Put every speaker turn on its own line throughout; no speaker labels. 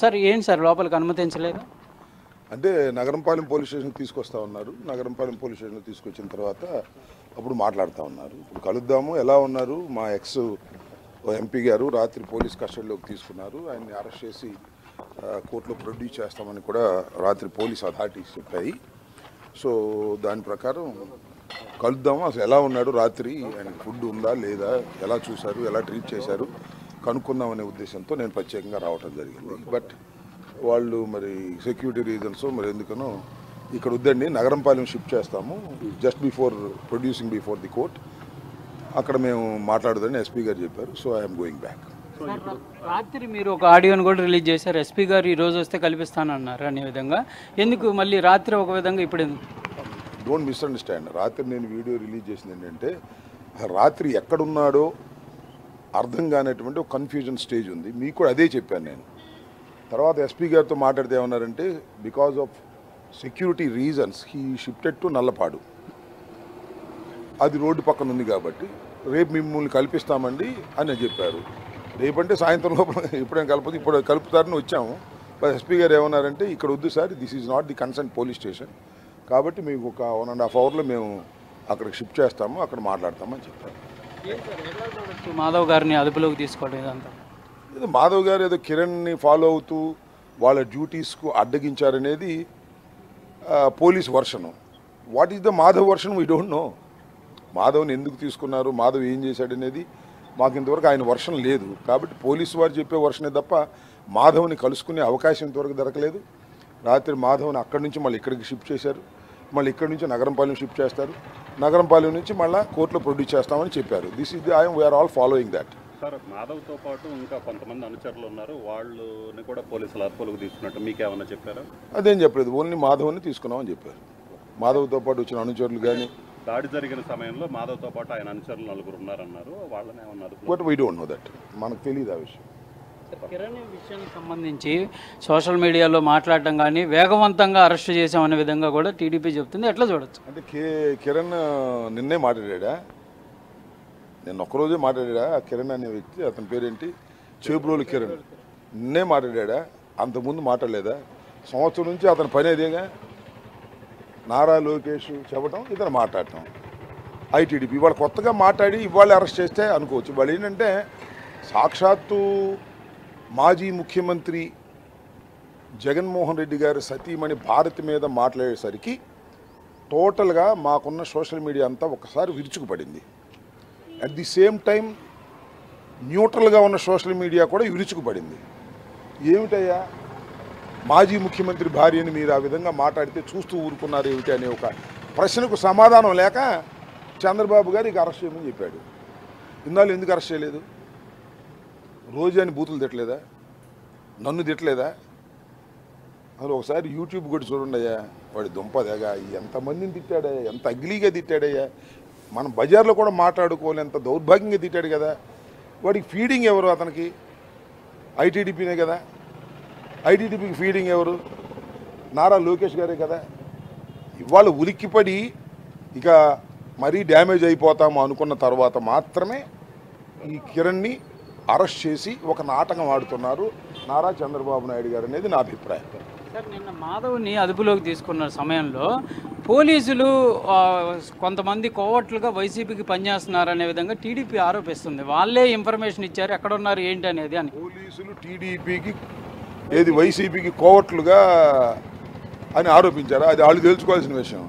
Sir ఏంటి sir లోపలికి అనుమతించలేదు?
అంటే నగరంపాలెం పోలీస్ స్టేషన్ తీసుకొస్తా ఉన్నారు. నగరంపాలెం పోలీస్ స్టేషన్ తీసుకొచ్చిన తర్వాత అప్పుడు మాట్లాడుతూ ఉన్నారు. ఇప్పుడు కలుద్దాము, ఎలా ఉన్నారు, మా ఎక్స్ ఎంపీ గారు రాత్రి పోలీస్ కస్టడీలోకి తీసుకున్నారు, ఆయన్ని అరెస్ట్ చేసి కోర్టులో ప్రొడ్యూస్ చేస్తామని కూడా రాత్రి పోలీస్ అథారిటీస్ చెప్పాయి. సో దాని ప్రకారం కలుద్దాము, అసలు ఎలా ఉన్నాడు, రాత్రి ఆయనకి ఫుడ్ ఉందా లేదా, ఎలా చూశారు, ఎలా ట్రీట్ చేశారు కనుక్కుందామనే ఉద్దేశంతో నేను ప్రత్యేకంగా రావటం జరిగింది. బట్ వాళ్ళు మరి సెక్యూరిటీ రీజన్స్ మరి ఎందుకనో ఇక్కడ వద్దండి, నగరంపాలెం షిఫ్ట్ చేస్తాము just before producing before the court, అక్కడ మేము మాట్లాడదని ఎస్పీ గారు చెప్పారు. So I'm going back.
రాత్రి మీరు ఒక ఆడియోని కూడా రిలీజ్ చేశారు, ఎస్పీ గారు ఈ రోజు వస్తే కల్పిస్తానన్నారు అనే విధంగా. ఎందుకు మళ్ళీ రాత్రి ఒక విధంగా ఇప్పుడు ఎందుకు?
Don't misunderstand. రాత్రి నేను వీడియో రిలీజ్ చేసింది ఏంటంటే రాత్రి ఎక్కడున్నాడో అర్థం కానటువంటి ఒక కన్ఫ్యూజన్ స్టేజ్ ఉంది. మీకు కూడా అదే చెప్పాను నేను. తర్వాత ఎస్పీ గారితో మాట్లాడితే ఏమన్నారంటే because of security reasons he shifted to Nallapadu, అది రోడ్డు పక్కన ఉంది కాబట్టి రేపు మిమ్మల్ని కల్పిస్తామండి అని చెప్పారు. రేపంటే సాయంత్రం లోపల ఎప్పుడైనా కలపదు, ఇప్పుడు కలుపుతారని వచ్చాము. ఎస్పీ గారు ఏమన్నారంటే ఇక్కడ వద్దు sir, this is not the concern police station, కాబట్టి మీకు ఒక 1.5 అవర్లో మేము అక్కడికి షిఫ్ట్ చేస్తాము, అక్కడ మాట్లాడతామని చెప్పారు.
మాధవ్ గారిని అదుపులోకి తీసుకోవడం ఇదంతా
ఏదో మాధవ్ గారు ఏదో కిరణ్ని ఫాలో అవుతూ వాళ్ళ డ్యూటీస్కు అడ్డగించారనేది పోలీస్ వర్షను. What is the Madhav version we don't know. మాధవ్ని ఎందుకు తీసుకున్నారు, మాధవ్ ఏం చేశాడనేది మాకు ఇంతవరకు ఆయన వర్షన్ లేదు. కాబట్టి పోలీసు వారు చెప్పే వర్షనే తప్ప మాధవ్ని కలుసుకునే అవకాశం ఇంతవరకు దొరకలేదు. రాత్రి మాధవ్ని అక్కడి నుంచి మళ్ళీ ఇక్కడికి షిఫ్ట్ చేశారు, మళ్ళీ ఇక్కడి నుంచి నగరంపాలెం షిఫ్ట్ చేస్తారు, నగరంపాలెం నుంచి మళ్ళీ కోర్టులో ప్రొడ్యూస్ చేస్తామని చెప్పారు. This is the we are all following that.
Sir మాధవ్తో పాటు ఇంకా కొంతమంది అనుచరులు ఉన్నారు, వాళ్ళని కూడా పోలీసులు అదుపులోకి తీసుకున్నట్టు మీకేమన్నా చెప్పారా?
అదేం చెప్పలేదు, ఓన్లీ మాధవ్ని తీసుకున్నామని చెప్పారు. మాధవ్తో పాటు వచ్చిన అనుచరులు కానీ
దాడి జరిగిన సమయంలో మాధవ్తో పాటు ఆయన అనుచరులు 4 ఉన్నారన్నారు, వాళ్ళని ఏమన్నా
but we don't know that, మనకు తెలియదు ఆ విషయం.
కిరణ్ విషయానికి సంబంధించి సోషల్ మీడియాలో మాట్లాడటం కానీ వేగవంతంగా అరెస్ట్ చేసామనే విధంగా కూడా టీడీపీ చెప్తుంది, ఎట్లా చూడొచ్చు?
అంటే కిరణ్ నిన్నే మాట్లాడా, నేను ఒక్కరోజే మాట్లాడా. ఆ కిరణ్ అనే వ్యక్తి, అతని పేరేంటి, చేబ్రోలు కిరణ్, నిన్నే మాట్లాడా, అంతకుముందు మాట్లాడలేదా? సంవత్సరం నుంచి అతని పని అదేగా, నారా లోకేష్ చెప్పడం, ఇతను మాట్లాడటం. ఐటీడీపీ ఇవాళ కొత్తగా మాట్లాడి ఇవాళ అరెస్ట్ చేస్తే అనుకోవచ్చు. వాళ్ళు ఏంటంటే సాక్షాత్తు మాజీ ముఖ్యమంత్రి జగన్మోహన్ రెడ్డి గారి సతీమణి భారతి మీద మాట్లాడేసరికి టోటల్గా మాకున్న సోషల్ మీడియా అంతా ఒకసారి విరుచుకుపడింది. అట్ ది సేమ్ టైం న్యూట్రల్గా ఉన్న సోషల్ మీడియా కూడా విరుచుకుపడింది. ఏమిటయ్యా మాజీ ముఖ్యమంత్రి భార్యని మీరు ఆ విధంగా మాట్లాడితే చూస్తూ ఊరుకున్నారు ఏమిటి అనే ఒక ప్రశ్నకు సమాధానం లేక చంద్రబాబు గారు ఇక అరెస్ట్ చేయమని చెప్పాడు. ఇన్నాళ్ళు ఎందుకు అరెస్ట్ చేయలేదు? రోజు అని బూతులు తిట్టలేదా, నన్ను తిట్టలేదా? అసలు ఒకసారి యూట్యూబ్ కూడా చూడండి అయ్యా, వాడి దుంపదేగా ఎంతమందిని తిట్టాడయ్యా, ఎంత అగ్లీగా తిట్టాడయ్యా. మనం బజార్లో కూడా మాట్లాడుకోలేంత దౌర్భాగ్యంగా తిట్టాడు కదా. వాడికి ఫీడింగ్ ఎవరు? అతనికి ఐటీడీపీనే కదా. ఐటీడీపీకి ఫీడింగ్ ఎవరు? నారా లోకేష్ గారే కదా. ఇవాళ ఉలిక్కిపడి ఇక మరీ డ్యామేజ్ అయిపోతాము అనుకున్న తర్వాత మాత్రమే ఈ కిరణ్ని అరెస్ట్ చేసి ఒక నాటకం ఆడుతున్నారు నారా చంద్రబాబు నాయుడు గారు అనేది నా అభిప్రాయం.
సార్ నిన్న మాధవ్ని అదుపులోకి తీసుకున్న సమయంలో పోలీసులు కొంతమంది కోవట్లుగా వైసీపీకి పనిచేస్తున్నారనే విధంగా టీడీపీ ఆరోపిస్తుంది. వాళ్ళే ఇన్ఫర్మేషన్ ఇచ్చారు, ఎక్కడ ఉన్నారు ఏంటి అనేది అని.
పోలీసులు టీడీపీకి ఏది వైసీపీకి కోవట్లుగా అని ఆరోపించారు. అది వాళ్ళు తెలుసుకోవాల్సిన విషయం.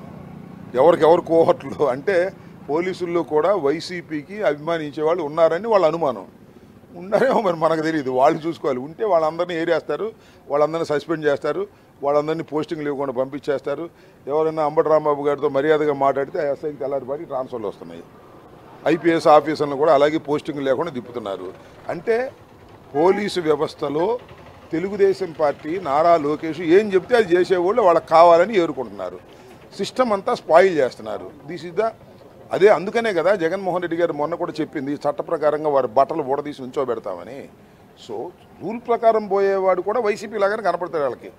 ఎవరికెవరు కోవట్లు అంటే పోలీసుల్లో కూడా వైసీపీకి అభిమానించే వాళ్ళు ఉన్నారని వాళ్ళ అనుమానం. ఉన్నారేమో మరి మనకు తెలియదు, వాళ్ళు చూసుకోవాలి. ఉంటే వాళ్ళందరినీ ఏరేస్తారు, వాళ్ళందరినీ సస్పెండ్ చేస్తారు, వాళ్ళందరినీ పోస్టింగ్లు ఇవ్వకుండా పంపించేస్తారు. ఎవరైనా అంబటి రాంబాబు గారితో మర్యాదగా మాట్లాడితే ఎస్ఐకి తెల్లారిపాటి ట్రాన్స్ఫర్లు వస్తున్నాయి. ఐపీఎస్ ఆఫీసర్లను కూడా అలాగే పోస్టింగ్లు లేకుండా తిప్పుతున్నారు. అంటే పోలీసు వ్యవస్థలో తెలుగుదేశం పార్టీ నారా లోకేష్ ఏం చెప్తే అది చేసేవాళ్ళు వాళ్ళకి కావాలని ఏరుకుంటున్నారు. సిస్టమ్ అంతా స్పాయిల్ చేస్తున్నారు. దిస్ ఇస్ ద అదే అందుకనే కదా జగన్మోహన్ రెడ్డి గారు మొన్న కూడా చెప్పింది చట్ట ప్రకారంగా వారి బట్టలు ఊడదీసి ఉంచోబెడతామని. సో రూల్ ప్రకారం పోయేవాడు కూడా వైసీపీ లాగానే కనపడతాడు. వాళ్ళకి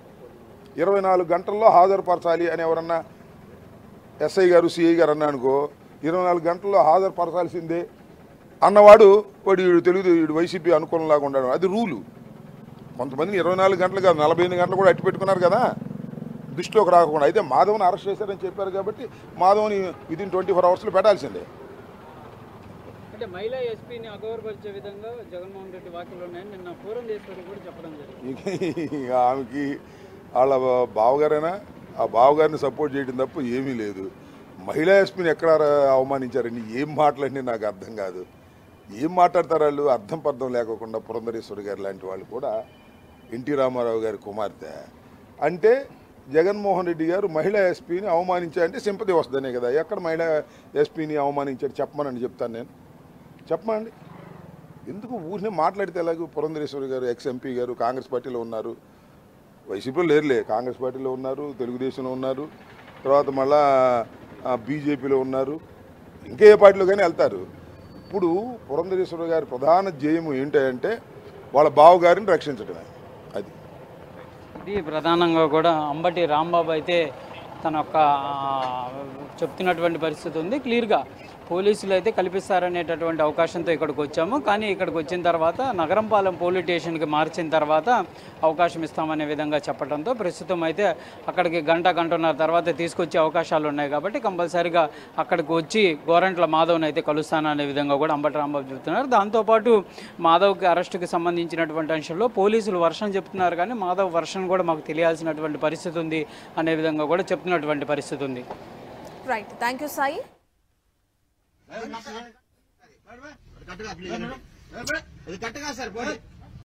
24 గంటల్లో హాజరుపరచాలి అని ఎవరన్నా ఎస్ఐ గారు సిఐ గారు అన్నా అనుకో, 24 గంటల్లో హాజరుపరచాల్సిందే అన్నవాడు వాడు తెలుగు వైసీపీ అనుకూలంలాగా ఉండడం, అది రూలు. కొంతమందిని 24 గంటలు కాదు 48 గంటలు కూడా అట్టి పెట్టుకున్నారు కదా, దృష్టిలోకి రాకుండా. అయితే మాధవ్ని అరెస్ట్ చేశారని చెప్పారు కాబట్టి మాధవ్ని విదిన్ 24 అవర్స్లో పెట్టాల్సిందే.
అంటే మహిళా ఎస్పీని అగౌరవపరిచే విధంగా జగన్మోహన్ రెడ్డి వ్యాఖ్యలు ఉన్నాయని నిన్న పూరంధేశ్వరి కూడా చెప్పడం జరిగింది.
ఆమెకి వాళ్ళ బావగారైనా ఆ బావగారిని సపోర్ట్ చేయడం తప్ప ఏమీ లేదు. మహిళా ఎస్పీని ఎక్కడ అవమానించారండి? ఏం మాట్లాడి నాకు అర్థం కాదు. ఏం మాట్లాడతారు వాళ్ళు? అర్థం పర్థం లేకోకుండా పురంధరేశ్వరి గారు లాంటి వాళ్ళు కూడా ఎన్టీ రామారావు గారి కుమార్తె అంటే జగన్మోహన్ రెడ్డి గారు మహిళా ఎస్పీని అవమానించారంటే సింపతి వస్తుందనే కదా. ఎక్కడ మహిళా ఎస్పీని అవమానించాడు చెప్పమనండి, చెప్తాను నేను. చెప్పమండి. ఎందుకు ఊరినే మాట్లాడితే ఎలాగో? పురంధరేశ్వరి గారు ఎక్స్-ఎంపీ గారు కాంగ్రెస్ పార్టీలో ఉన్నారు, వైసీపీలో లేరులే, కాంగ్రెస్ పార్టీలో ఉన్నారు, తెలుగుదేశంలో ఉన్నారు, తర్వాత మళ్ళా బీజేపీలో ఉన్నారు, ఇంకే పార్టీలో కానీ వెళ్తారు. ఇప్పుడు పురంధరేశ్వరి గారి ప్రధాన ధ్యేయం ఏంటంటే వాళ్ళ బావగారిని రక్షించడమే. అది
ఇది ప్రధానంగా కూడా అంబటి రాంబాబు అయితే తన యొక్క చెప్తున్నటువంటి పరిస్థితి ఉంది. క్లియర్గా పోలీసులు అయితే కల్పిస్తారనేటటువంటి అవకాశంతో ఇక్కడికి వచ్చాము, కానీ ఇక్కడికి వచ్చిన తర్వాత నగరంపాలెం పోలీస్ స్టేషన్కి మార్చిన తర్వాత అవకాశం ఇస్తామనే విధంగా చెప్పడంతో ప్రస్తుతం అయితే అక్కడికి గంటన్నర తర్వాత తీసుకొచ్చే అవకాశాలు ఉన్నాయి కాబట్టి కంపల్సరీగా అక్కడికి వచ్చి గోరంట్ల మాధవ్ని అయితే కలుస్తాననే విధంగా కూడా అంబటి రాంబాబు చెప్తున్నారు. దాంతోపాటు మాధవ్కి అరెస్టుకి సంబంధించినటువంటి అంశంలో పోలీసులు వర్షన్ చెప్తున్నారు, కానీ మాధవ్ వర్షన్ కూడా మాకు తెలియాల్సినటువంటి పరిస్థితి ఉంది అనే విధంగా కూడా చెప్తున్నటువంటి పరిస్థితి ఉంది.
Right, thank you Sai.
కట్టగా సార్